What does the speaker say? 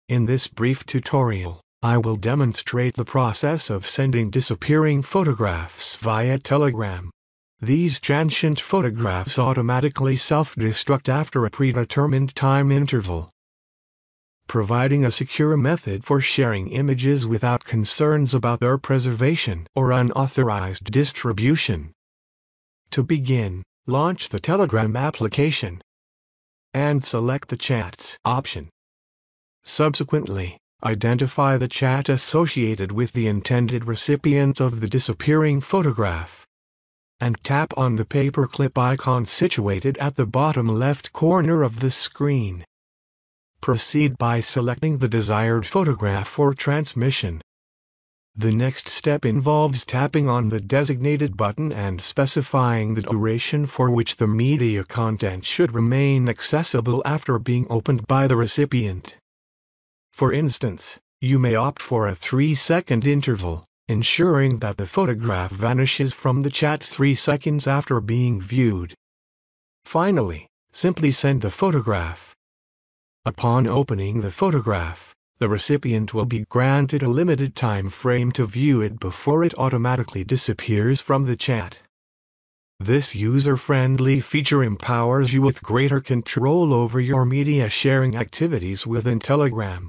In this brief tutorial, I will demonstrate the process of sending disappearing photographs via Telegram. These transient photographs automatically self-destruct after a predetermined time interval, providing a secure method for sharing images without concerns about their preservation or unauthorized distribution. To begin, launch the Telegram application and select the Chats option. Subsequently, identify the chat associated with the intended recipient of the disappearing photograph, and tap on the paperclip icon situated at the bottom left corner of the screen. Proceed by selecting the desired photograph for transmission. The next step involves tapping on the designated button and specifying the duration for which the media content should remain accessible after being opened by the recipient. For instance, you may opt for a 3-second interval, ensuring that the photograph vanishes from the chat 3 seconds after being viewed. Finally, simply send the photograph. Upon opening the photograph, the recipient will be granted a limited time frame to view it before it automatically disappears from the chat. This user-friendly feature empowers you with greater control over your media sharing activities within Telegram.